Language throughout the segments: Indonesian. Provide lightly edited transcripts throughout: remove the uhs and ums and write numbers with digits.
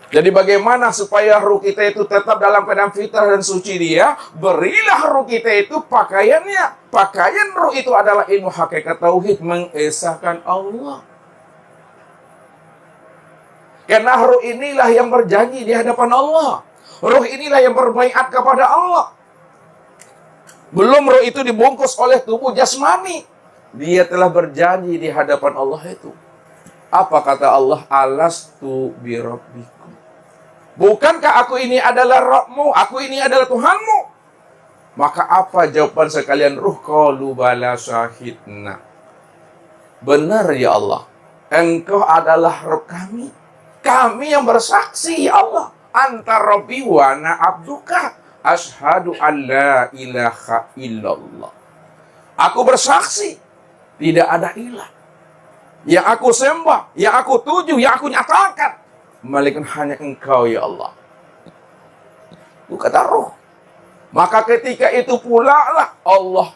Jadi bagaimana supaya ruh kita itu tetap dalam keadaan fitrah dan suci dia? Berilah ruh kita itu pakaiannya. Pakaian ruh itu adalah ilmu hakikat tauhid, mengesahkan Allah. Karena ruh inilah yang berjanji di hadapan Allah. Ruh inilah yang berbaiat kepada Allah. Belum ruh itu dibungkus oleh tubuh jasmani. Dia telah berjanji di hadapan Allah itu. Apa kata Allah? Alastu birabbikum. Bukankah aku ini adalah Rabbmu? Aku ini adalah Tuhanmu? Maka apa jawaban sekalian ruh? Qalu bala syahidna. Benar ya Allah. Engkau adalah Rabb kami. Kami yang bersaksi ya Allah. Anta Rabbi wa ana abduka. Ashhadu an la ilaha illallah. Aku bersaksi. Tidak ada ilah yang aku sembah, yang aku tuju, yang aku nyatakan, melainkan hanya Engkau ya Allah. Itu kata ruh. Maka ketika itu pula lah Allah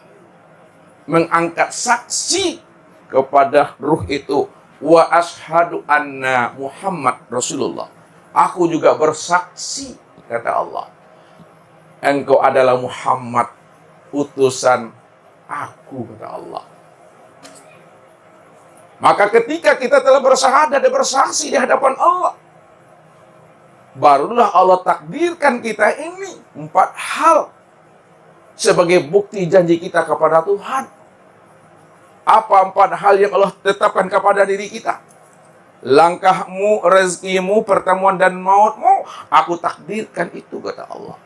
mengangkat saksi kepada ruh itu. Wa ashhadu anna Muhammad Rasulullah. Aku juga bersaksi, kata Allah. Engkau adalah Muhammad, utusan aku, kata Allah. Maka ketika kita telah bersyahadat dan bersaksi di hadapan Allah, barulah Allah takdirkan kita ini 4 hal sebagai bukti janji kita kepada Tuhan. Apa 4 hal yang Allah tetapkan kepada diri kita? Langkahmu, rezekimu, pertemuan dan mautmu, aku takdirkan itu, kata Allah.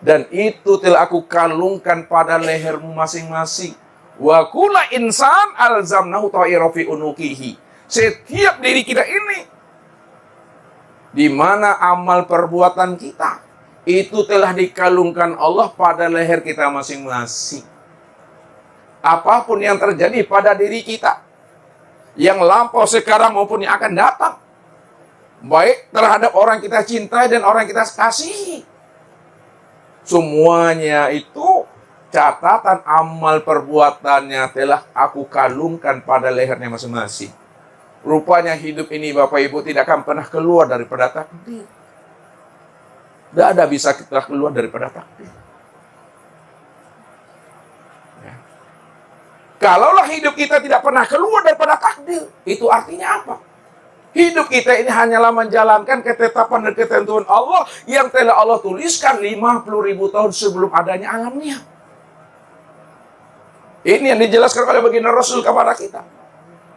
Dan itu telah aku kalungkan pada lehermu masing-masing. Wa kula insan alzamnahu ta'ira fi unukihi. Setiap diri kita ini, di mana amal perbuatan kita itu telah dikalungkan Allah pada leher kita masing-masing. Apapun yang terjadi pada diri kita, yang lampau sekarang maupun yang akan datang, baik terhadap orang kita cintai dan orang kita kasihi, semuanya itu catatan amal perbuatannya telah aku kalungkan pada lehernya masing-masing. Rupanya hidup ini Bapak Ibu tidak akan pernah keluar daripada takdir. Tidak ada bisa kita keluar daripada takdir. Ya. Kalaulah hidup kita tidak pernah keluar daripada takdir, itu artinya apa? Hidup kita ini hanyalah menjalankan ketetapan dan ketentuan Allah yang telah Allah tuliskan 50.000 tahun sebelum adanya alamnya. Ini yang dijelaskan oleh baginda Rasul kepada kita.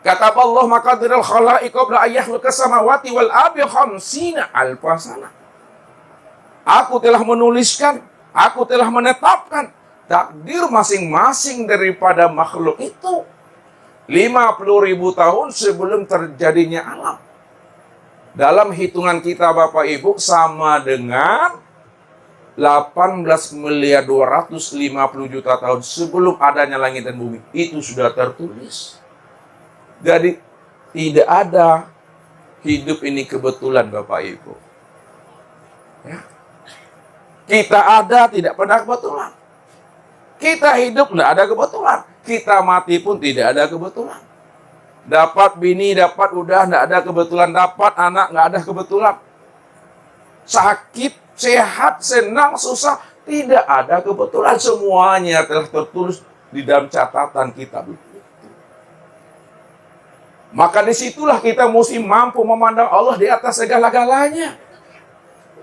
Kata Allah, maqadirul khalaiq qabla ayyahlukas samawati wal ardi khamsina alfa sana. Aku telah menuliskan, aku telah menetapkan takdir masing-masing daripada makhluk itu 50.000 tahun sebelum terjadinya alam. Dalam hitungan kita Bapak Ibu sama dengan 18.250.000.000 tahun sebelum adanya langit dan bumi. Itu sudah tertulis. Jadi tidak ada hidup ini kebetulan Bapak Ibu. Ya. Kita ada tidak pernah kebetulan. Kita hidup tidak ada kebetulan. Kita mati pun tidak ada kebetulan. Dapat bini, dapat udah tidak ada kebetulan. Dapat anak tidak ada kebetulan. Sakit, sehat, senang, susah, tidak ada kebetulan. Semuanya telah tertulis di dalam catatan kita. Maka disitulah kita mesti mampu memandang Allah di atas segala-galanya.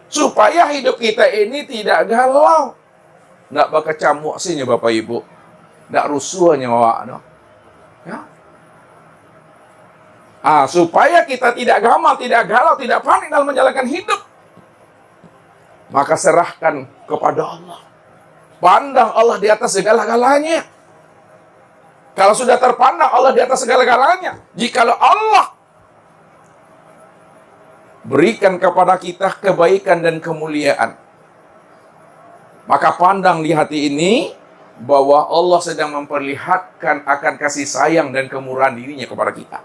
Supaya hidup kita ini tidak galau. Tidak bakal sihnya Bapak Ibu. Tidak rusuhnya Wak. Ya. Supaya kita tidak gamal, tidak galau, tidak panik dalam menjalankan hidup. Maka serahkan kepada Allah. Pandang Allah di atas segala-galanya. Kalau sudah terpandang Allah di atas segala-galanya, jikalau Allah berikan kepada kita kebaikan dan kemuliaan, maka pandang di hati ini bahwa Allah sedang memperlihatkan akan kasih sayang dan kemurahan dirinya kepada kita.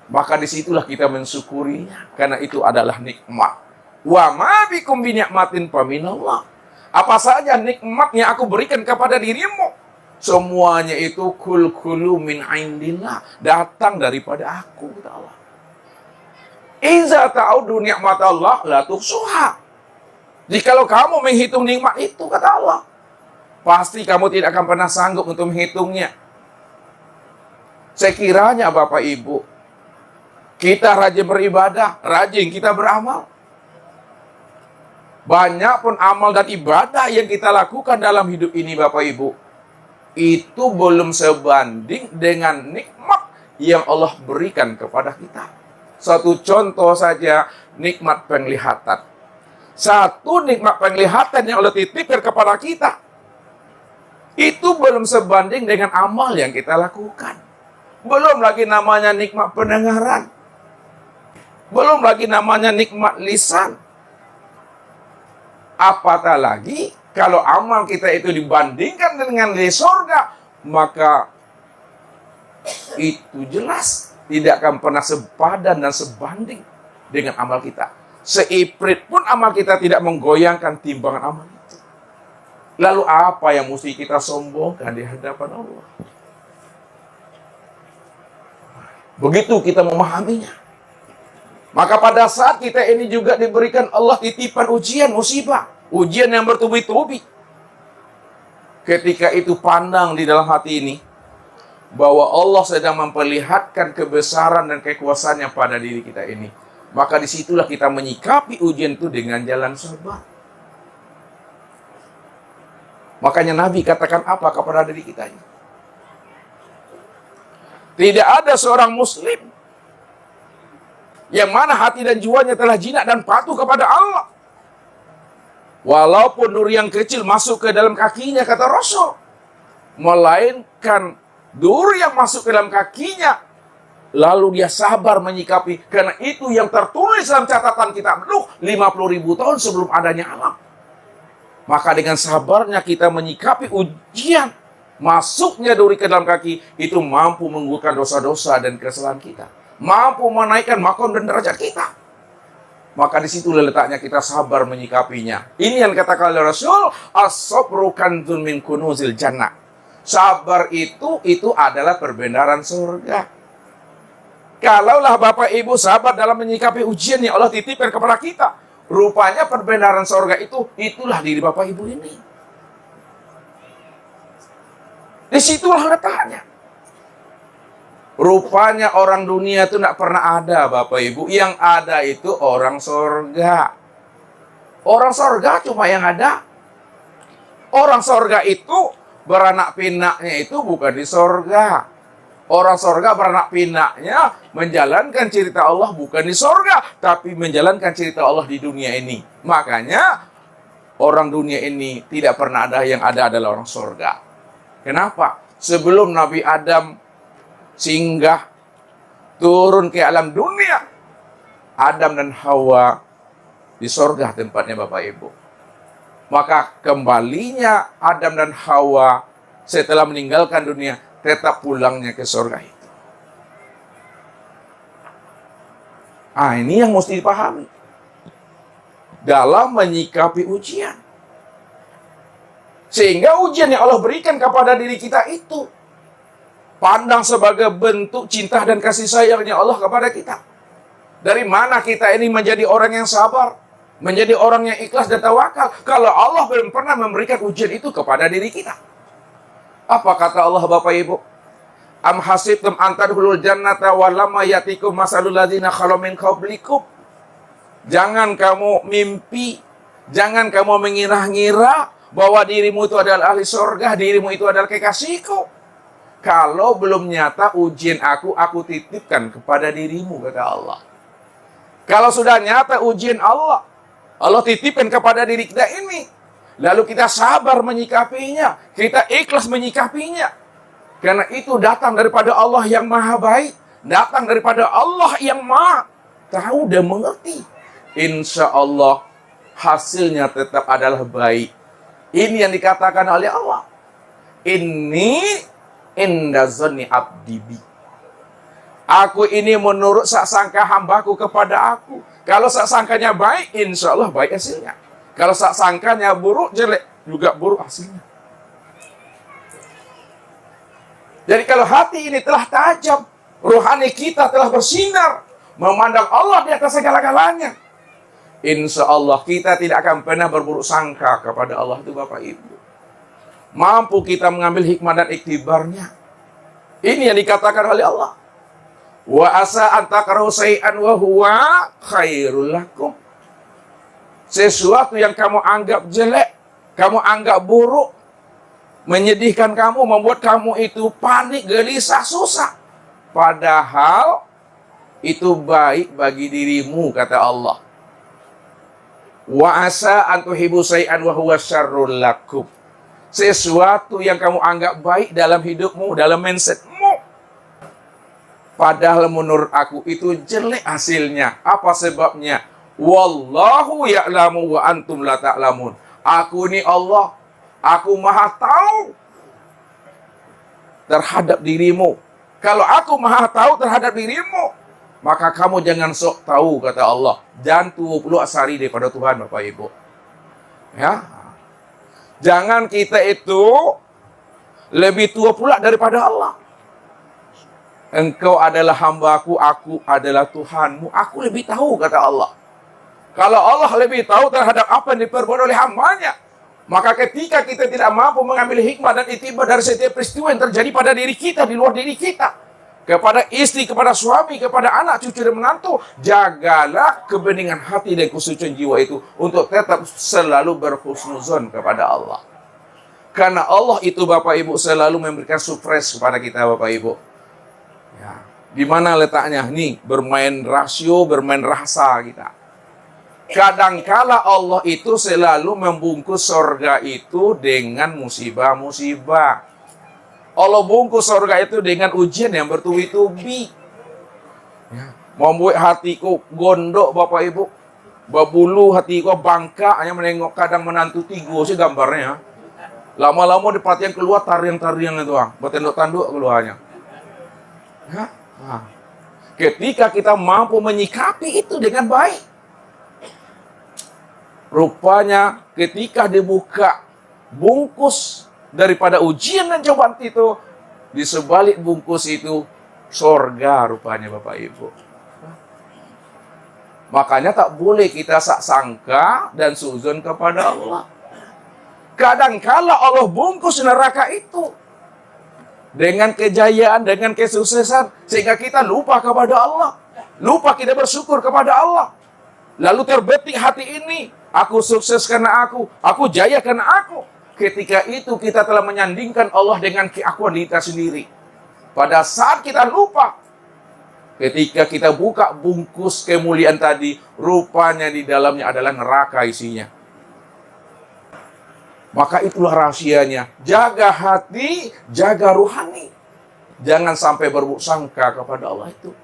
Maka disitulah kita mensyukurinya, karena itu adalah nikmat. Wa ma bikum bi ni'matin faminallah. Apa saja nikmat yang aku berikan kepada dirimu, semuanya itu kul min indillah, datang daripada aku, kata Allah. Iza ta'udu nikmat Allah la tuhsuha. Jikalau kamu menghitung nikmat itu, kata Allah, pasti kamu tidak akan pernah sanggup untuk menghitungnya. Sekiranya Bapak Ibu, kita rajin beribadah, rajin kita beramal, banyak pun amal dan ibadah yang kita lakukan dalam hidup ini Bapak Ibu, itu belum sebanding dengan nikmat yang Allah berikan kepada kita. Satu contoh saja, nikmat penglihatan. Satu nikmat penglihatan yang Allah titipkan kepada kita, itu belum sebanding dengan amal yang kita lakukan. Belum lagi namanya nikmat pendengaran. Belum lagi namanya nikmat lisan. Apatah lagi kalau amal kita itu dibandingkan dengan di surga, maka itu jelas tidak akan pernah sepadan dan sebanding dengan amal kita. Seiprit pun amal kita tidak menggoyangkan timbangan amal itu. Lalu apa yang mesti kita sombongkan di hadapan Allah? Begitu kita memahaminya. Maka pada saat kita ini juga diberikan Allah titipan ujian, musibah, ujian yang bertubi-tubi. Ketika itu pandang di dalam hati ini bahwa Allah sedang memperlihatkan kebesaran dan kekuasaannya pada diri kita ini. Maka disitulah kita menyikapi ujian itu dengan jalan sabar. Makanya Nabi katakan apa kepada diri kita ini? Tidak ada seorang muslim yang mana hati dan jiwanya telah jinak dan patuh kepada Allah, walaupun nur yang kecil masuk ke dalam kakinya, kata Rasul, melainkan nur yang masuk ke dalam kakinya, lalu dia sabar menyikapi, karena itu yang tertulis dalam catatan kitab Nuh 50.000 tahun sebelum adanya alam. Maka dengan sabarnya kita menyikapi ujian, masuknya duri ke dalam kaki, itu mampu menggugurkan dosa-dosa dan kesalahan kita, mampu menaikkan makom dan derajat kita. Maka disitulah letaknya kita sabar menyikapinya. Ini yang katakan oleh Rasul, as-sabru kanzun min kunuzil jannah. Sabar itu adalah perbendaharaan surga. Kalaulah Bapak Ibu sabar dalam menyikapi ujian yang Allah titipkan kepada kita, rupanya perbendaharaan surga itulah diri Bapak Ibu ini. Disitulah letaknya. Rupanya orang dunia itu tidak pernah ada Bapak Ibu. Yang ada itu orang surga. Orang surga cuma yang ada. Orang surga itu beranak pinaknya itu bukan di sorga. Orang sorga beranak pinaknya menjalankan cerita Allah bukan di sorga, tapi menjalankan cerita Allah di dunia ini. Makanya orang dunia ini tidak pernah ada, yang ada adalah orang sorga. Kenapa? Sebelum Nabi Adam singgah turun ke alam dunia, Adam dan Hawa di sorga tempatnya Bapak Ibu. Maka kembalinya Adam dan Hawa setelah meninggalkan dunia, tetap pulangnya ke surga itu. Ini yang mesti dipahami dalam menyikapi ujian. Sehingga ujian yang Allah berikan kepada diri kita itu pandang sebagai bentuk cinta dan kasih sayangnya Allah kepada kita. Dari mana kita ini menjadi orang yang sabar, menjadi orang yang ikhlas dan tawakal, kalau Allah belum pernah memberikan ujian itu kepada diri kita? Apa kata Allah Bapak Ibu? Am hasibtum an tadkhulul jannata wa lamma yatikum masalul ladzina khalu min qablikum. Jangan kamu mimpi, jangan kamu mengira-ngira bahwa dirimu itu adalah ahli surga, dirimu itu adalah kekasihku, kalau belum nyata ujian aku titipkan kepada dirimu, kata Allah. Kalau sudah nyata ujian Allah titipkan kepada diri kita ini, lalu kita sabar menyikapinya, kita ikhlas menyikapinya, karena itu datang daripada Allah yang maha baik, datang daripada Allah yang maha tahu dan mengerti. Insya Allah hasilnya tetap adalah baik. Ini yang dikatakan oleh Allah, ini inda zonni abdi bi. Aku ini menurut sangka hambaku kepada aku. Kalau sangkanya baik, insya Allah baik hasilnya. Kalau sangkanya buruk, jelek, juga buruk hasilnya. Jadi kalau hati ini telah tajam, rohani kita telah bersinar, memandang Allah di atas segala-galanya, insya Allah kita tidak akan pernah berburuk sangka kepada Allah itu Bapak Ibu. Mampu kita mengambil hikmah dan iktibarnya. Ini yang dikatakan oleh Allah. Wa asa an takrahu syai'an wa huwa khairul lakum. Sesuatu yang kamu anggap jelek, kamu anggap buruk, menyedihkan kamu, membuat kamu itu panik, gelisah, susah. Padahal itu baik bagi dirimu, kata Allah. Wa asa an tuhibbu syai'an wa huwa syarrul lakum. Sesuatu yang kamu anggap baik dalam hidupmu, dalam mindsetmu, padahal menurut aku itu jelek hasilnya. Apa sebabnya? Wallahu ya'lamu wa antum la ta'lamun. Aku ini Allah, aku maha tahu terhadap dirimu. Kalau aku maha tahu terhadap dirimu, maka kamu jangan sok tahu, kata Allah. Jangan tua pula asari daripada Tuhan, Bapak Ibu. Ya, jangan kita itu lebih tua pula daripada Allah. Engkau adalah hambaku, aku adalah Tuhanmu. Aku lebih tahu, kata Allah. Kalau Allah lebih tahu terhadap apa yang diperbuat oleh hambanya, maka ketika kita tidak mampu mengambil hikmah dan iktibar dari setiap peristiwa yang terjadi pada diri kita, di luar diri kita, kepada istri, kepada suami, kepada anak, cucu dan menantu, jagalah kebeningan hati dan kesucian jiwa itu untuk tetap selalu berhusnuzon kepada Allah. Karena Allah itu Bapak Ibu selalu memberikan surprise kepada kita, Bapak Ibu. Ya, di mana letaknya? Nih, bermain rasio, bermain rasa kita. Kadangkala Allah itu selalu membungkus surga itu dengan musibah-musibah. Allah bungkus surga itu dengan ujian yang bertubi-tubi. Ya, membuat hatiku gondok, Bapak Ibu. Babulu hatiku bangka, hanya menengok kadang menantu tigo sih gambarnya. Lama-lama di perhatian keluar tarian-tarian itu, bertanduk-tanduk keluarnya. Ya? Nah, ketika kita mampu menyikapi itu dengan baik, rupanya ketika dibuka bungkus daripada ujian dan cobaan itu, di sebalik bungkus itu surga rupanya, Bapak Ibu. Makanya tak boleh kita sangka dan suzon kepada Allah. Kadangkala Allah bungkus neraka itu dengan kejayaan, dengan kesuksesan, sehingga kita lupa kepada Allah, lupa kita bersyukur kepada Allah. Lalu terbetik hati ini, aku sukses karena aku jaya karena aku. Ketika itu kita telah menyandingkan Allah dengan keakuan kita sendiri. Pada saat kita lupa, ketika kita buka bungkus kemuliaan tadi, rupanya di dalamnya adalah neraka isinya. Maka itulah rahasianya. Jaga hati, jaga ruhani. Jangan sampai berburuk sangka kepada Allah itu.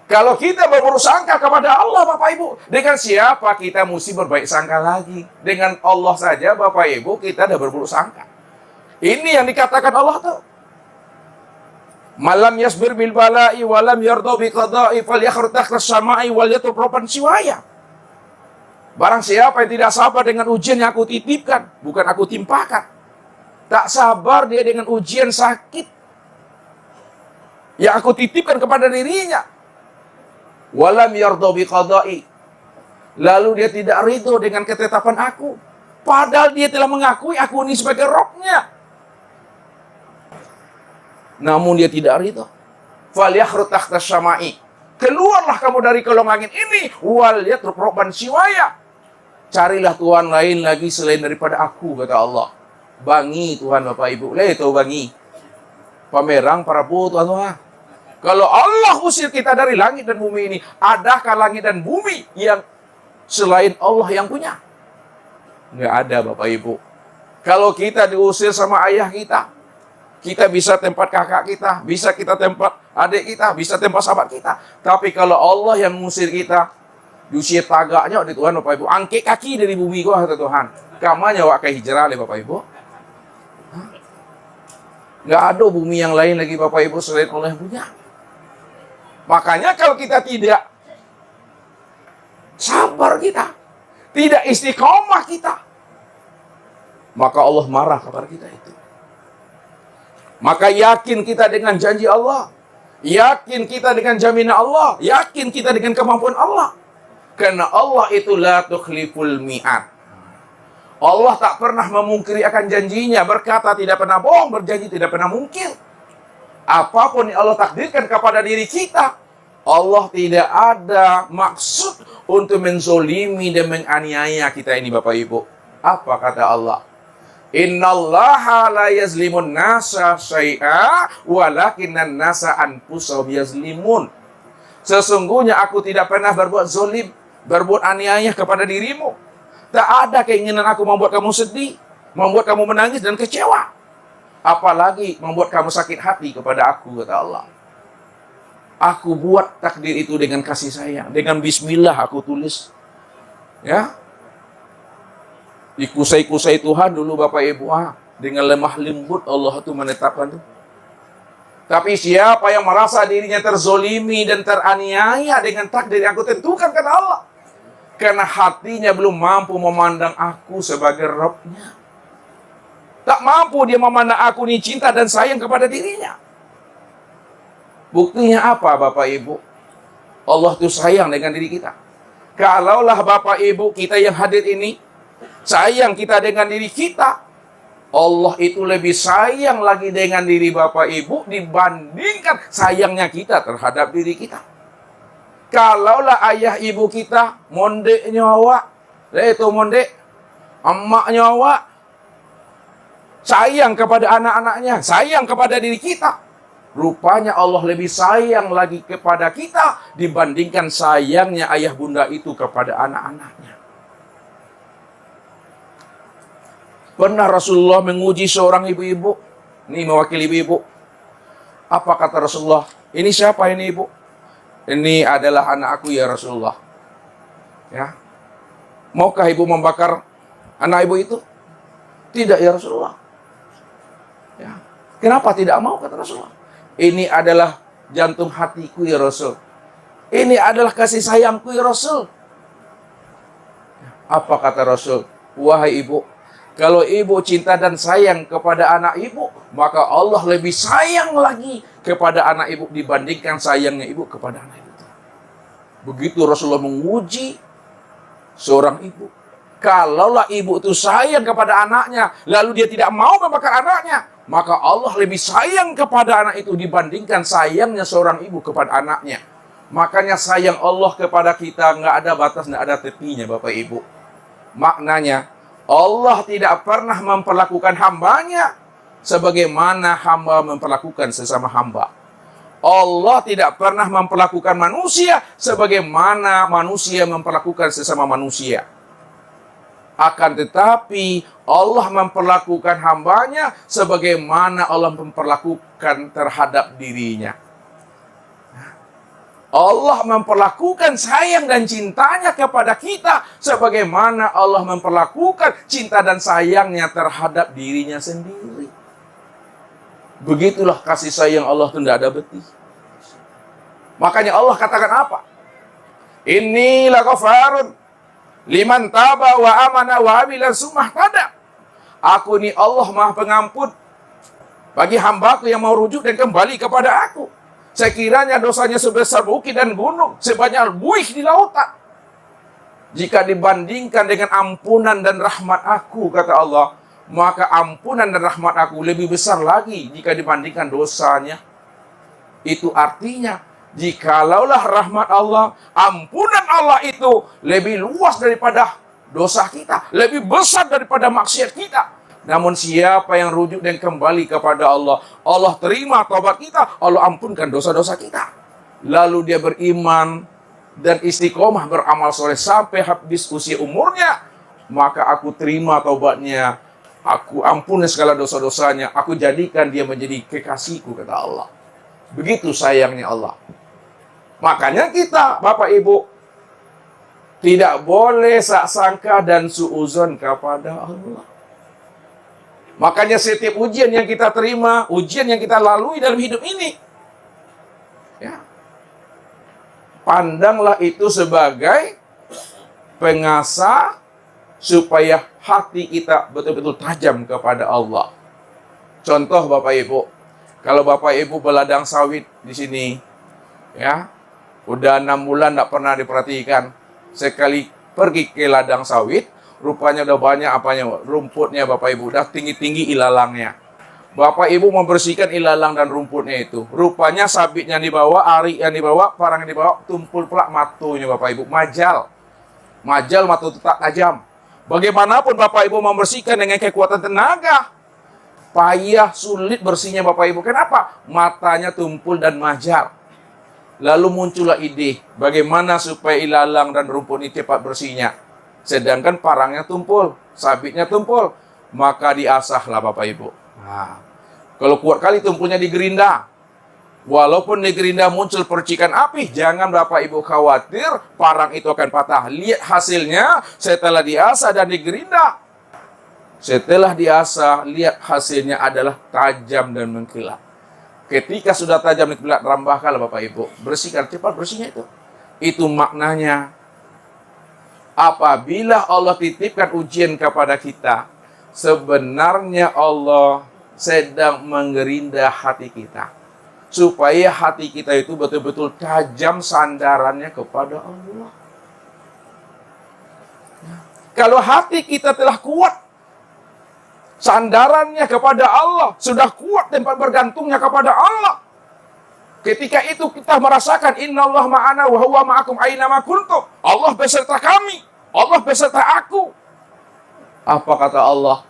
Kalau kita berburuk sangka kepada Allah, Bapak Ibu, dengan siapa kita mesti berbaik sangka lagi? Dengan Allah saja, Bapak Ibu, kita sudah berburuk sangka. Ini yang dikatakan Allah tuh. Malam yasbir bil bala'i walam yarda bi qada'i falyakhru tahta samai wal yatub roban siwaya. Barang siapa yang tidak sabar dengan ujian yang aku titipkan, bukan aku timpakan. Tak sabar dia dengan ujian sakit yang aku titipkan kepada dirinya. Walam yarda bi qada'i. Lalu dia tidak ridho dengan ketetapan aku. Padahal dia telah mengakui aku ini sebagai Rabb-Nya. Namun dia tidak ridho. Falyakhru tahta samai. Keluarlah kamu dari kolong langit ini. Wal yatruk robban siwaya. Carilah Tuhan lain lagi selain daripada aku, kata Allah. Bangi Tuhan Bapak Ibu. Itu bangi. Pamerang para Tuhan. Kalau Allah usir kita dari langit dan bumi ini, adakah langit dan bumi yang selain Allah yang punya? Nggak ada, Bapak Ibu. Kalau kita diusir sama ayah kita bisa tempat kakak kita, bisa kita tempat adik kita, bisa tempat sahabat kita. Tapi kalau Allah yang mengusir kita, diusir tagaknya di Tuhan, Bapak Ibu. Angkat kaki dari bumi gua, kata Tuhan. Kamanya wakai hijrah, Bapak Ibu. Nggak ada bumi yang lain lagi, Bapak Ibu, selain Allah yang punya. Makanya kalau kita tidak sabar kita, tidak istiqomah kita, maka Allah marah kepada kita itu. Maka yakin kita dengan janji Allah. Yakin kita dengan jaminan Allah, yakin kita dengan kemampuan Allah. Karena Allah itu la tukhliful mi'ad. Allah tak pernah memungkiri akan janjinya, berkata tidak pernah bohong, berjanji tidak pernah mungkir. Apapun yang Allah takdirkan kepada diri kita, Allah tidak ada maksud untuk menzolimi dan menganiaya kita ini, Bapak Ibu. Apa kata Allah? Innallaha la yazlimun nasa syai'a walakinnan nasa anfusahum yazlimun. Sesungguhnya aku tidak pernah berbuat zolim, berbuat aniaya kepada dirimu. Tak ada keinginan aku membuat kamu sedih, membuat kamu menangis dan kecewa. Apalagi membuat kamu sakit hati kepada aku, kata Allah. Aku buat takdir itu dengan kasih sayang, dengan bismillah aku tulis. Ya. Dikusai-kusai Tuhan dulu Bapak Ibu. Dengan lemah lembut Allah itu menetapkan itu. Tapi siapa yang merasa dirinya terzolimi dan teraniaya dengan takdir yang aku tentukan, kata Allah. Karena hatinya belum mampu memandang aku sebagai Rabb-Nya. Tak mampu dia memandang aku ini cinta dan sayang kepada dirinya. Buktinya apa, Bapak Ibu? Allah itu sayang dengan diri kita. Kalaulah Bapak Ibu kita yang hadir ini sayang kita dengan diri kita, Allah itu lebih sayang lagi dengan diri Bapak Ibu dibandingkan sayangnya kita terhadap diri kita. Kalaulah ayah ibu kita mondek nyawa, itu mondek, emak nyawa, sayang kepada anak-anaknya, sayang kepada diri kita. Rupanya Allah lebih sayang lagi kepada kita dibandingkan sayangnya ayah bunda itu kepada anak-anaknya. Pernah Rasulullah menguji seorang ibu-ibu. Ini mewakili ibu-ibu. Apa kata Rasulullah? Ini siapa ini ibu? Ini adalah anak aku ya Rasulullah. Ya. Maukah ibu membakar anak ibu itu? Tidak ya Rasulullah. Ya. Kenapa tidak mau, kata Rasulullah? Ini adalah jantung hatiku ya Rasul. Ini adalah kasih sayangku ya Rasul. Apa kata Rasul? Wahai ibu, kalau ibu cinta dan sayang kepada anak ibu, maka Allah lebih sayang lagi kepada anak ibu dibandingkan sayangnya ibu kepada anak ibu. Begitu Rasulullah menguji seorang ibu. Kalaulah ibu itu sayang kepada anaknya, lalu dia tidak mau membakar anaknya, maka Allah lebih sayang kepada anak itu dibandingkan sayangnya seorang ibu kepada anaknya. Makanya sayang Allah kepada kita nggak ada batas, nggak ada tepinya, Bapak Ibu. Maknanya, Allah tidak pernah memperlakukan hambanya sebagaimana hamba memperlakukan sesama hamba. Allah tidak pernah memperlakukan manusia sebagaimana manusia memperlakukan sesama manusia. Akan tetapi Allah memperlakukan hambanya sebagaimana Allah memperlakukan terhadap dirinya. Allah memperlakukan sayang dan cintanya kepada kita sebagaimana Allah memperlakukan cinta dan sayangnya terhadap dirinya sendiri. Begitulah kasih sayang Allah itu tidak ada betih. Makanya Allah katakan apa? Inilah ghafarun liman taba wa amana wa amila sumahtada. Aku ini Allah Maha Pengampun bagi hambaku yang mau rujuk dan kembali kepada aku. Sekiranya dosanya sebesar bukit dan gunung, sebanyak buih di lautan, jika dibandingkan dengan ampunan dan rahmat aku, kata Allah, maka ampunan dan rahmat aku lebih besar lagi jika dibandingkan dosanya. Itu artinya, jikalaulah rahmat Allah, ampunan Allah itu lebih luas daripada dosa kita, lebih besar daripada maksiat kita. Namun siapa yang rujuk dan kembali kepada Allah, Allah terima taubat kita, Allah ampunkan dosa-dosa kita. Lalu dia beriman dan istiqomah beramal soleh sampai habis usia umurnya, maka aku terima taubatnya, aku ampuni segala dosa-dosanya, aku jadikan dia menjadi kekasihku, kata Allah. Begitu sayangnya Allah. Makanya kita, Bapak Ibu, tidak boleh sangka dan suuzon kepada Allah. Makanya setiap ujian yang kita terima, ujian yang kita lalui dalam hidup ini, ya, pandanglah itu sebagai pengasah supaya hati kita betul-betul tajam kepada Allah. Contoh Bapak Ibu, Kalau Bapak Ibu beladang sawit di sini, ya, udah 6 bulan tidak pernah diperhatikan. Sekali pergi ke ladang sawit, rupanya udah banyak apanya, rumputnya Bapak Ibu, udah tinggi-tinggi ilalangnya. Bapak Ibu membersihkan ilalang dan rumputnya itu. Rupanya sabitnya dibawa, ari yang dibawa, parang yang dibawa, tumpul pula matunya Bapak Ibu. Majal, matu tetap tajam. Bagaimanapun Bapak Ibu membersihkan dengan kekuatan tenaga, payah, sulit bersihnya Bapak Ibu. Kenapa? Matanya tumpul dan majal. Lalu muncullah ide, bagaimana supaya ilalang dan rumput ini cepat bersihnya. Sedangkan parangnya tumpul, sabitnya tumpul. Maka diasahlah Bapak Ibu. Nah, kalau kuat kali tumpulnya digerinda. Walaupun digerinda muncul percikan api, jangan Bapak Ibu khawatir, parang itu akan patah. Lihat hasilnya setelah diasah dan digerinda. Setelah diasah, lihat hasilnya adalah tajam dan mengkilap. Ketika sudah tajam dan mengkilap, rambahkanlah Bapak Ibu. Bersihkan, cepat bersihnya itu. Itu maknanya. Apabila Allah titipkan ujian kepada kita, sebenarnya Allah sedang menggerinda hati kita. Supaya hati kita itu betul-betul tajam sandarannya kepada Allah. Kalau hati kita telah kuat, sandarannya kepada Allah, sudah kuat tempat bergantungnya kepada Allah. Ketika itu kita merasakan innallaha ma'ana wa huwa ma'akum aina ma kuntum. Allah beserta kami, Allah beserta aku. Apa kata Allah?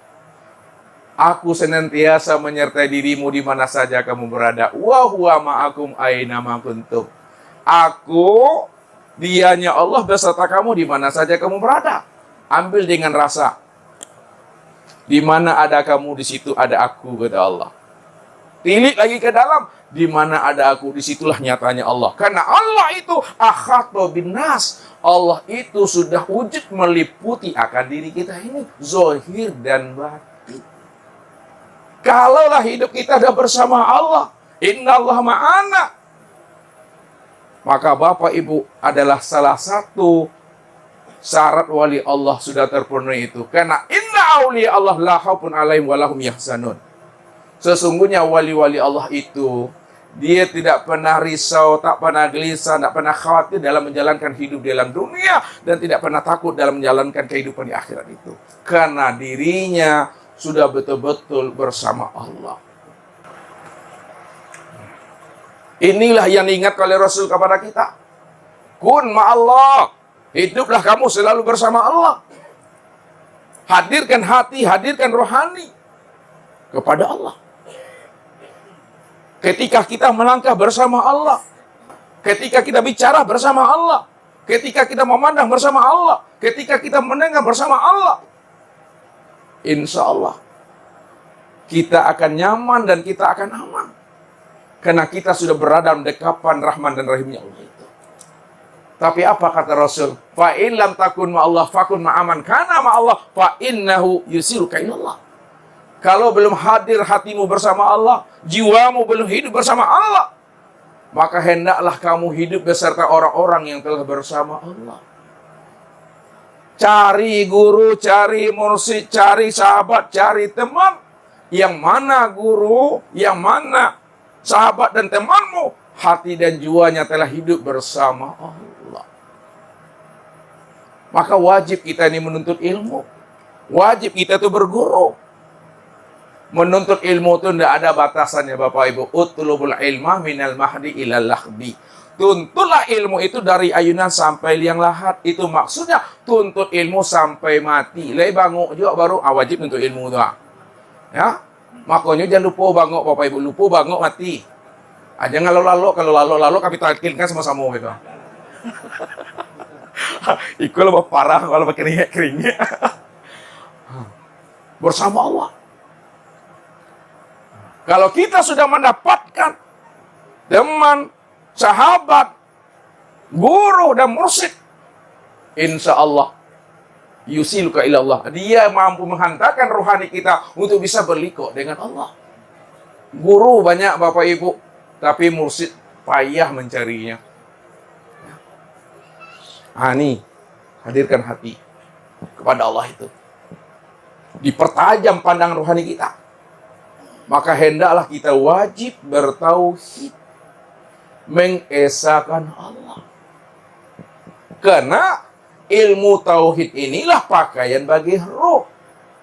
Aku senantiasa menyertai dirimu di mana saja kamu berada. Wa huwa ma'akum aina ma kuntum. Aku, dianya Allah beserta kamu di mana saja kamu berada. Ambil dengan rasa. Di mana ada kamu, di situ ada aku, kata Allah. Tilik lagi ke dalam, di mana ada aku, disitulah nyatanya Allah. Karena Allah itu akhata binnas. Allah itu sudah wujud meliputi akan diri kita ini, zahir dan batin. Kalaulah hidup kita ada bersama Allah, innallaha ma'ana, maka Bapak Ibu adalah salah satu syarat wali Allah sudah terpenuhi itu. Karena inna awliya Allah la khaufun alaihim wa lahum yahzanun. Sesungguhnya wali-wali Allah itu, dia tidak pernah risau, tak pernah gelisah, tak pernah khawatir dalam menjalankan hidup dalam dunia, dan tidak pernah takut dalam menjalankan kehidupan di akhirat itu. Karena dirinya sudah betul-betul bersama Allah. Inilah yang diingatkan oleh Rasul kepada kita. Kun ma'allah. Hiduplah kamu selalu bersama Allah. Hadirkan hati, hadirkan rohani kepada Allah. Ketika kita melangkah bersama Allah, ketika kita bicara bersama Allah, ketika kita memandang bersama Allah, ketika kita mendengar bersama Allah, insya Allah kita akan nyaman dan kita akan aman. Karena kita sudah berada dalam dekapan Rahman dan Rahimnya Allah itu. Tapi apa kata Rasul? Fa in lam takun ma'allah fakun ma'aman kana ma'allah fa innahu yusiruka ilallah. Kalau belum hadir hatimu bersama Allah, jiwamu belum hidup bersama Allah, maka hendaklah kamu hidup beserta orang-orang yang telah bersama Allah. Cari guru, cari mursyid, cari sahabat, cari teman. Yang mana guru, yang mana sahabat dan temanmu, hati dan jiwanya telah hidup bersama Allah. Maka wajib kita ini menuntut ilmu. Wajib kita itu berguru. Menuntut ilmu itu tidak ada batasannya Bapak Ibu. Utlubul ilma minal mahdi ilal lahdi. Tuntutlah ilmu itu dari ayunan sampai liang lahat. Itu maksudnya tuntut ilmu sampai mati. Lai banguk juga baru wajib untuk ilmu itu. Ya, makanya jangan lupa banguk Bapak Ibu. Lupa banguk mati. Jangan lalu kalau lalu kami talkinkan sama-sama gitu. Ikut lebih parah kalau keringet. Bersama Allah. Kalau kita sudah mendapatkan teman, sahabat, guru dan mursyid, insya Allah yusiluka ilallah. Dia mampu menghantarkan rohani kita untuk bisa berliku dengan Allah. Guru banyak Bapak Ibu, tapi mursyid payah mencarinya. Nih, hadirkan hati kepada Allah itu. Dipertajam pandangan rohani kita. Maka hendaklah kita wajib bertauhid, mengesakan Allah. Karena ilmu tauhid inilah pakaian bagi ruh.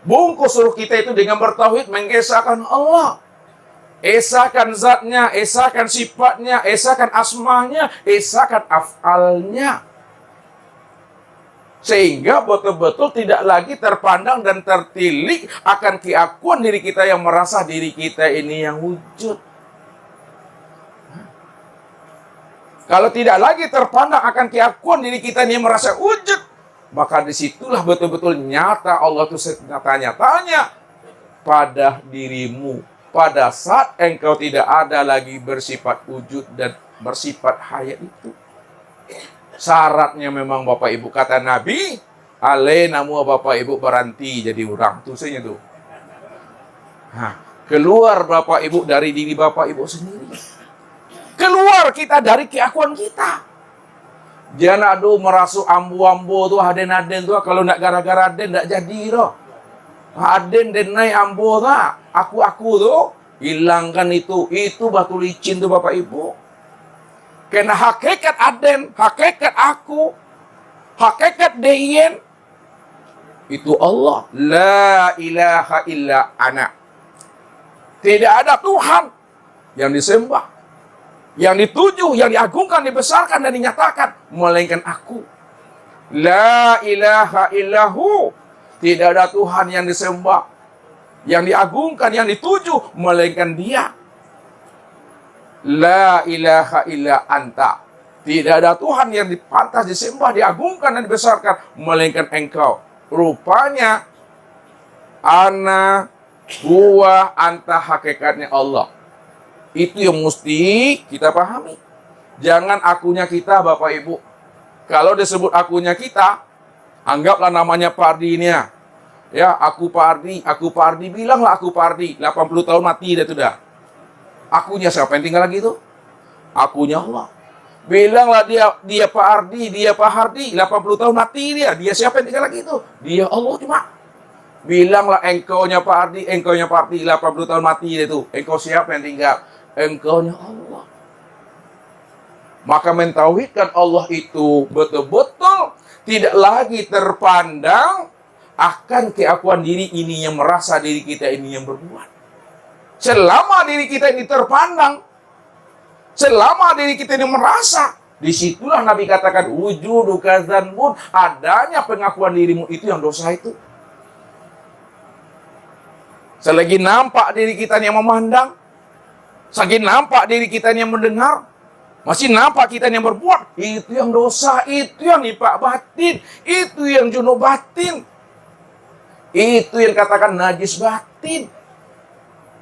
Bungkus ruh kita itu dengan bertauhid, mengesakan Allah. Esakan zatnya, esakan sifatnya, esakan asmanya, esakan afalnya. Sehingga betul-betul tidak lagi terpandang dan tertilik akan keakuan diri kita yang merasa diri kita ini yang wujud. Kalau tidak lagi terpandang akan keakuan diri kita ini yang merasa wujud, maka disitulah betul-betul nyata Allah itu senyata-nyatanya pada dirimu. Pada saat engkau tidak ada lagi bersifat wujud dan bersifat hayat itu. Syaratnya memang Bapak Ibu, kata Nabi, namu Bapak Ibu berhenti jadi orang. Tulisnya tuh. Keluar Bapak Ibu dari diri Bapak Ibu sendiri. Keluar kita dari keakuan kita. Jangan merasuk ambu-ambu tuh, aden-aden tuh, kalau nak gara-gara aden tak jadi tuh. Aden dan naik ambu tuh, aku tuh, hilangkan itu batu licin tuh Bapak Ibu. Karena hakikat aden, hakikat aku, hakikat deyen, itu Allah. La ilaha illa ana. Tidak ada Tuhan yang disembah, yang dituju, yang diagungkan, dibesarkan, dan dinyatakan, melainkan aku. La ilaha illahu. Tidak ada Tuhan yang disembah, yang diagungkan, yang dituju, melainkan Dia. La ilaha illa anta. Tidak ada Tuhan yang pantas disembah, diagungkan, dan dibesarkan, melainkan Engkau. Rupanya, ana, huwa, anta, hakikatnya Allah. Itu yang mesti kita pahami. Jangan akunya kita, Bapak Ibu. Kalau disebut akunya kita, anggaplah namanya Pak Ardi ini ya. Ya, aku Pak Ardi, bilanglah aku Pak Ardi. 80 tahun mati dah sudah. Akunya siapa yang tinggal lagi itu? Akunya Allah. Bilanglah dia Pak Ardi, dia Pak Hardi, 80 tahun mati dia. Dia siapa yang tinggal lagi itu? Dia Allah cuma. Bilanglah engkaunya Pak Ardi, engkaunya Pak Ardi, 80 tahun mati dia itu. Engkau siapa yang tinggal? Engkaunya Allah. Maka mentauhidkan Allah itu betul-betul tidak lagi terpandang akan keakuan diri ini yang merasa diri kita ini yang berbuat. Selama diri kita ini terpandang, selama diri kita ini merasa, disitulah Nabi katakan wujudu kadzanbun, adanya pengakuan dirimu itu yang dosa itu. Selagi nampak diri kita yang memandang, selagi nampak diri kita yang mendengar, masih nampak kita yang berbuat, itu yang dosa, itu yang nifak batin, itu yang junub batin, itu yang katakan najis batin.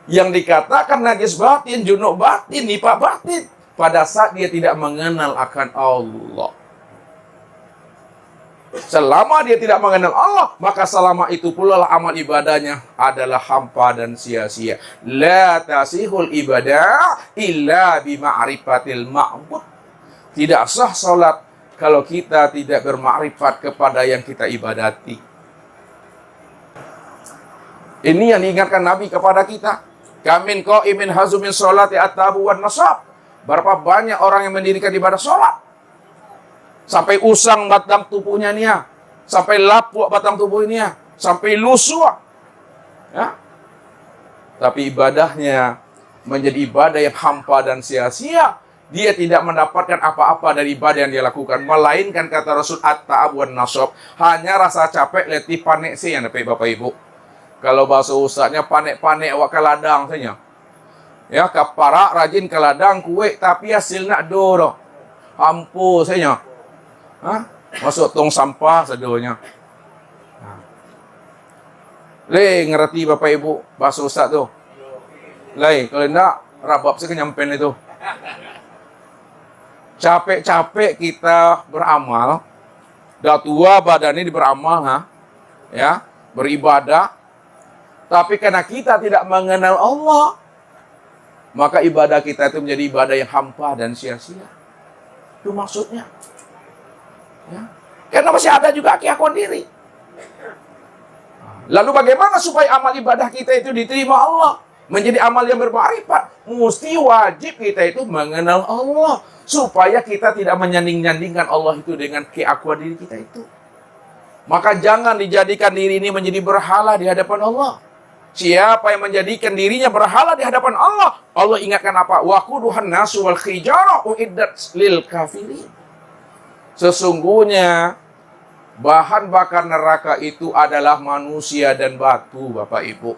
Yang dikatakan najis batin, junub batin, nifak batin, pada saat dia tidak mengenal akan Allah. Selama dia tidak mengenal Allah, maka selama itu pula lah amal ibadahnya adalah hampa dan sia-sia. La tasihul ibadah illa bima'rifatil ma'bud. Tidak sah salat kalau kita tidak bermakrifat kepada yang kita ibadati. Ini yang diingatkan Nabi kepada kita. Kamin qa'imin hazumin sholati at-tabu wan nasab. Berapa banyak orang yang mendirikan ibadah sholat, sampai usang batang tubuhnya nia, sampai lapuk batang tubuh ini, sampai lusuh. Ya. Tapi ibadahnya menjadi ibadah yang hampa dan sia-sia. Dia tidak mendapatkan apa-apa dari ibadah yang dia lakukan, melainkan kata Rasul at-ta'ab wan nasab, hanya rasa capek, letih, panik sih yang dapat Bapak Ibu. Kalau bahasa usahanya panik-panik awak ke ladang saja. Ya, kapara rajin ke ladang kue tapi hasil nak doro. Ampu saja. Masuk tong sampah sedonya. Le ngerti Bapak Ibu bahasa usah tu. Le kalau enggak rabab saya nyampen itu. Capek-capek kita beramal. Dah tua badan ini beramal ya, beribadah. Tapi karena kita tidak mengenal Allah, maka ibadah kita itu menjadi ibadah yang hampa dan sia-sia. Itu maksudnya. Ya. Karena masih ada juga keakuan diri. Lalu bagaimana supaya amal ibadah kita itu diterima Allah? menjadi amal yang bermakrifat, mesti wajib kita itu mengenal Allah. Supaya kita tidak menyanding-nyandingkan Allah itu dengan keakuan diri kita itu. Maka jangan dijadikan diri ini menjadi berhala di hadapan Allah. Siapa yang menjadikan dirinya berhala di hadapan Allah, Allah ingatkan apa? Waquduhan nasu wal hijarah uiddat lil kafirin. Sesungguhnya bahan bakar neraka itu adalah manusia dan batu, Bapak Ibu.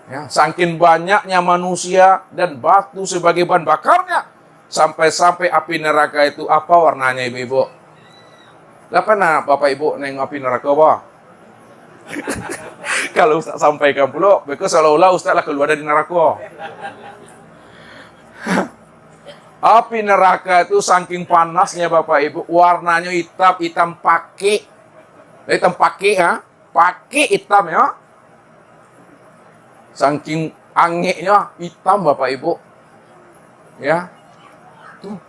Ya, saking banyaknya manusia dan batu sebagai bahan bakarnya, sampai-sampai api neraka itu apa warnanya, Ibu-ibu? Lah pernah Bapak Ibu nengok api neraka apa? Kalau Ustaz sampaikan pula, because seolah-olah Ustaz lah keluar dari neraka. Api neraka itu saking panasnya Bapak Ibu, warnanya hitam pake. Hitam pake ya, pake hitam ya. Saking anginnya hitam Bapak Ibu. Ya. Tuh.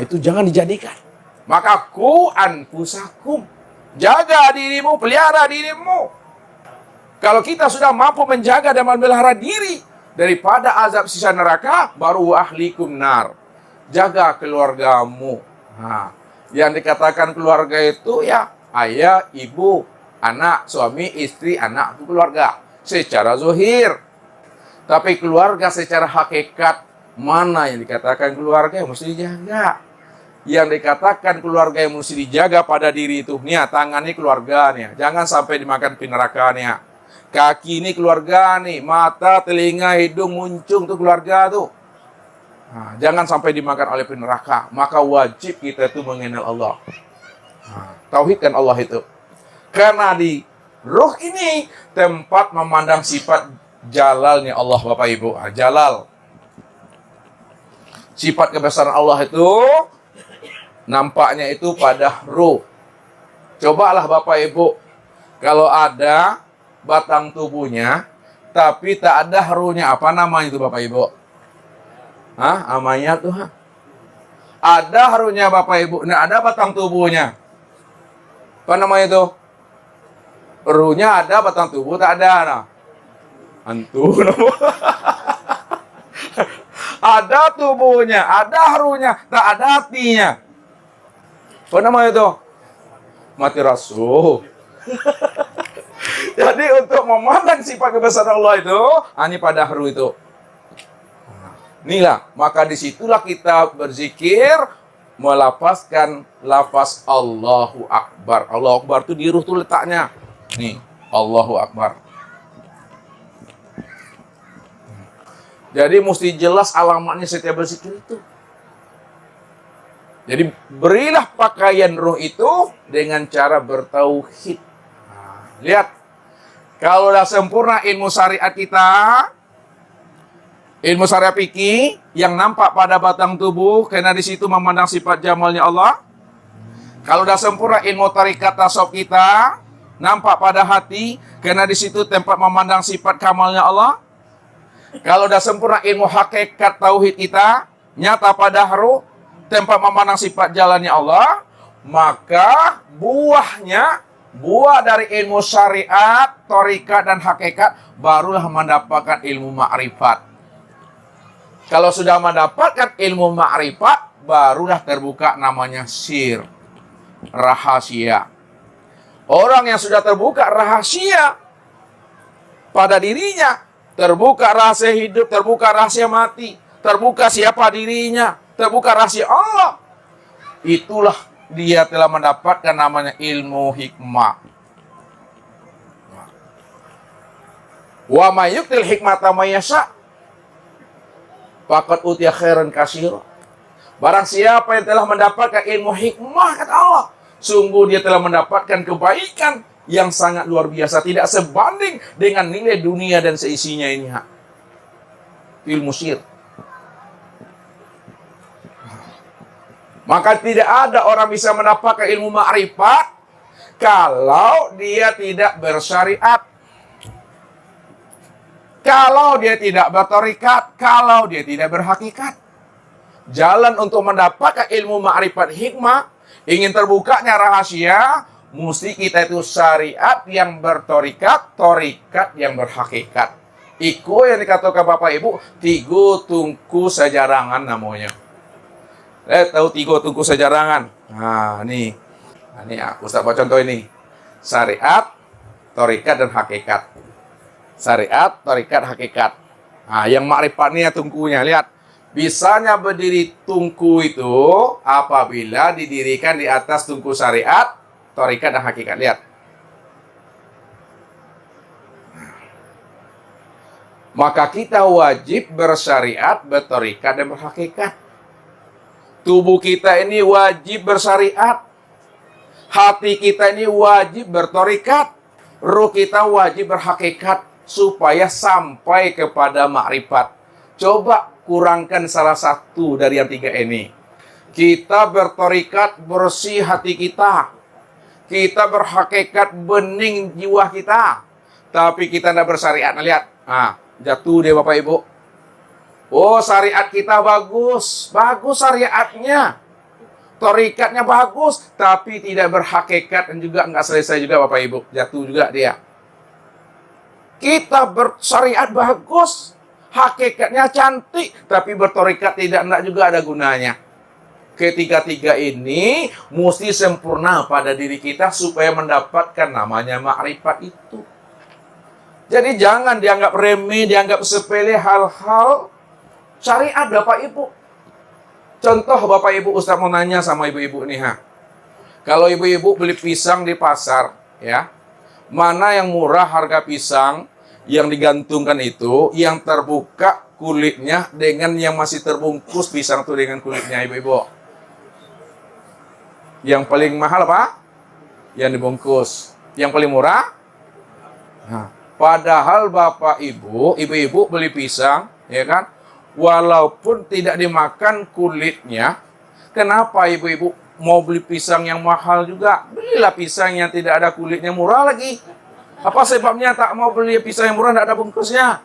Itu jangan dijadikan. Maka ku anfusakum, jaga dirimu, pelihara dirimu. Kalau kita sudah mampu menjaga dan memelihara diri daripada azab sisa neraka, baru ahlikum nar, jaga keluargamu. Yang dikatakan keluarga itu ya ayah, ibu, anak, suami, istri, anak, itu keluarga secara zahir. Tapi keluarga secara hakikat, mana yang dikatakan keluarga yang mesti dijaga? Yang dikatakan keluarga yang mesti dijaga pada diri itu, nih tangan ini keluarga nih, jangan sampai dimakan api neraka nih. Kaki ini keluarga nih, mata, telinga, hidung, muncung tuh keluarga tuh. Jangan sampai dimakan oleh api neraka. Maka wajib kita itu mengenal Allah. Tauhidkan Allah itu. Karena di ruh ini tempat memandang sifat jalalnya Allah, Bapak Ibu. Jalal. Sifat kebesaran Allah itu nampaknya itu pada ruh. Cobalah Bapak Ibu, kalau ada batang tubuhnya, tapi tak ada ruhnya, apa namanya itu Bapak Ibu? Namanya tuh. Ada ruhnya Bapak Ibu, nah ada batang tubuhnya. Apa namanya itu? Ruhnya ada, batang tubuh tak ada. Nah. Antu. Ada tubuhnya, ada ruhnya, tak ada hatinya. Apa namanya itu? Mati rasul. Jadi untuk memandang sifat kebesaran Allah itu, ini pada haru itu. Inilah, maka disitulah kita berzikir, melafazkan lafaz Allahu Akbar. Allahu Akbar itu di ruh tuh letaknya. Nih, Allahu Akbar. Jadi mesti jelas alamatnya setiap berzikir itu. Jadi berilah pakaian roh itu dengan cara bertauhid. Lihat, kalau sudah sempurna ilmu syariat kita, ilmu syariat fikih yang nampak pada batang tubuh, karena di situ memandang sifat jamalnya Allah. Kalau sudah sempurna ilmu tarikat tasawuf kita, nampak pada hati, karena di situ tempat memandang sifat kamalnya Allah. Kalau sudah sempurna ilmu hakikat tauhid kita, nyata pada ruh, tempat memandang sifat jalannya Allah, maka buah dari ilmu syariat, thariqat dan hakikat barulah mendapatkan ilmu ma'rifat. Kalau sudah mendapatkan ilmu ma'rifat, barulah terbuka namanya sir, rahasia. Orang yang sudah terbuka rahasia pada dirinya, terbuka rahasia hidup, terbuka rahasia mati, terbuka siapa dirinya, terbuka rahasia Allah, itulah dia telah mendapatkan namanya ilmu hikmah. Wa may yu'til hikmata may yasha faqad utiya khairan katsira. Barang siapa yang telah mendapatkan ilmu hikmah, kata Allah, sungguh dia telah mendapatkan kebaikan yang sangat luar biasa, tidak sebanding dengan nilai dunia dan seisinya ini. Ilmu sir. Maka tidak ada orang bisa mendapatkan ilmu ma'rifat kalau dia tidak bersyariat, kalau dia tidak berthariqat, kalau dia tidak berhakikat. Jalan untuk mendapatkan ilmu ma'rifat hikmah, ingin terbukanya rahasia, mesti kita itu syariat yang berthariqat, thariqat yang berhakikat. Iko yang dikatakan Bapak Ibu, tiga tungku sejarangan namanya. Tahu tiga tungku sejarangan? Nah, nih. Nah, ini Ustaz baca contoh ini. Syariat, thariqat, dan hakikat. Syariat, thariqat, hakikat. Nah, yang makrifatnya tungkunya, lihat. Bisanya berdiri tungku itu apabila didirikan di atas tungku syariat, thariqat, dan hakikat. Lihat. Maka kita wajib bersyariat, berthariqat, dan berhakikat. Tubuh kita ini wajib bersyariat. Hati kita ini wajib berthariqat. Ruh kita wajib berhakikat supaya sampai kepada makrifat. Coba kurangkan salah satu dari yang tiga ini. Kita berthariqat, bersih hati kita. Kita berhakikat, bening jiwa kita. Tapi kita tidak bersyariat. Nah, lihat. Nah, jatuh deh Bapak Ibu. Oh, syariat kita bagus. Bagus syariatnya. Thariqatnya bagus. Tapi tidak berhakikat dan juga nggak selesai juga Bapak Ibu. Jatuh juga dia. Kita bersyariat bagus. Hakikatnya cantik. Tapi berthariqat tidak juga ada gunanya. Ketiga-tiga ini mesti sempurna pada diri kita supaya mendapatkan namanya makrifat itu. Jadi jangan dianggap remeh, dianggap sepele hal-hal syariat Bapak Ibu. Contoh Bapak Ibu, Ustaz mau nanya sama ibu-ibu nih, Kalau ibu-ibu beli pisang di pasar, ya, mana yang murah harga pisang yang digantungkan itu, yang terbuka kulitnya dengan yang masih terbungkus pisang itu dengan kulitnya ibu-ibu? Yang paling mahal apa? Yang dibungkus. Yang paling murah? Nah. Padahal Bapak Ibu, ibu-ibu beli pisang, ya kan? Walaupun tidak dimakan kulitnya, kenapa ibu-ibu mau beli pisang yang mahal juga? Belilah pisang yang tidak ada kulitnya, murah lagi. Apa sebabnya tak mau beli pisang yang murah, tidak ada bungkusnya?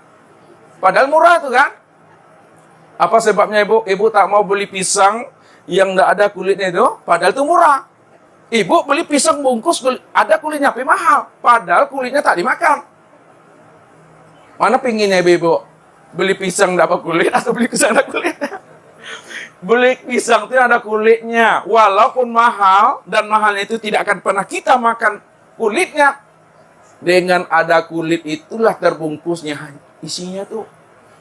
Padahal murah itu kan? Apa sebabnya ibu? Ibu tak mau beli pisang yang tidak ada kulitnya itu, padahal itu murah. Ibu beli pisang bungkus, ada kulitnya, tapi mahal. Padahal kulitnya tak dimakan. Mana pinginnya ibu? Beli pisang dapat kulit atau beli pisang ada kulitnya? Beli pisang itu ada kulitnya. Walaupun mahal, dan mahalnya itu tidak akan pernah kita makan kulitnya. Dengan ada kulit itulah terbungkusnya isinya tuh.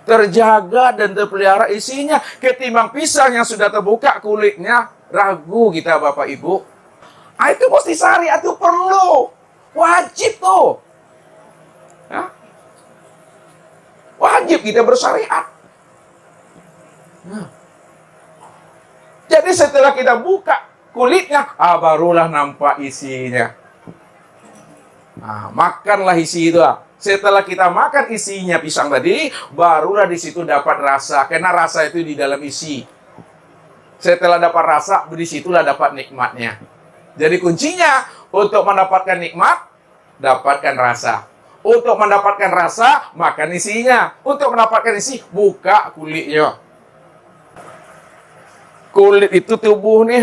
Terjaga dan terpelihara isinya. Ketimbang pisang yang sudah terbuka kulitnya, ragu kita Bapak Ibu. Itu mesti syariat itu perlu. Wajib tuh. Ya? Wajib kita bersyariat. Nah. Jadi setelah kita buka kulitnya, barulah nampak isinya. Nah, makanlah isi itu. Setelah kita makan isinya pisang tadi, barulah di situ dapat rasa. Karena rasa itu di dalam isi. Setelah dapat rasa, di situlah dapat nikmatnya. Jadi kuncinya untuk mendapatkan nikmat, dapatkan rasa. Untuk mendapatkan rasa, makan isinya. Untuk mendapatkan isi, buka kulitnya. Kulit itu tubuh nih,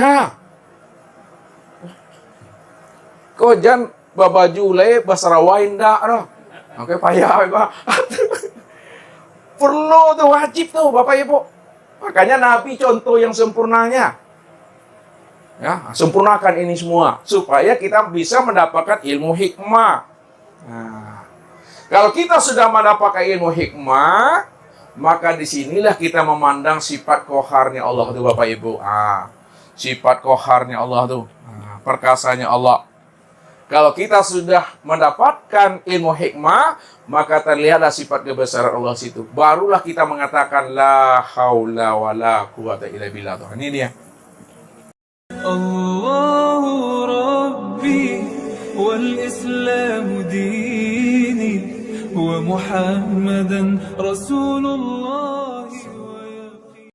Kau jangan babaju le basarawain dah, Oke, payah, Perlu tuh, wajib tuh, Bapak Ibu. Makanya Nabi contoh yang sempurnanya. Ya, sempurnakan ini semua supaya kita bisa mendapatkan ilmu hikmah. Nah, kalau kita sudah mendapatkan ilmu hikmah, maka disinilah kita memandang sifat koharnya Allah itu Bapak Ibu. Sifat koharnya Allah itu, perkasanya Allah. Kalau kita sudah mendapatkan ilmu hikmah, maka terlihatlah sifat kebesaran Allah situ. Barulah kita mengatakan la haula wala quwata illa billah. Ini dia. Allahu Rabbi wal Islam dini wa Muhammadan Rasulullah.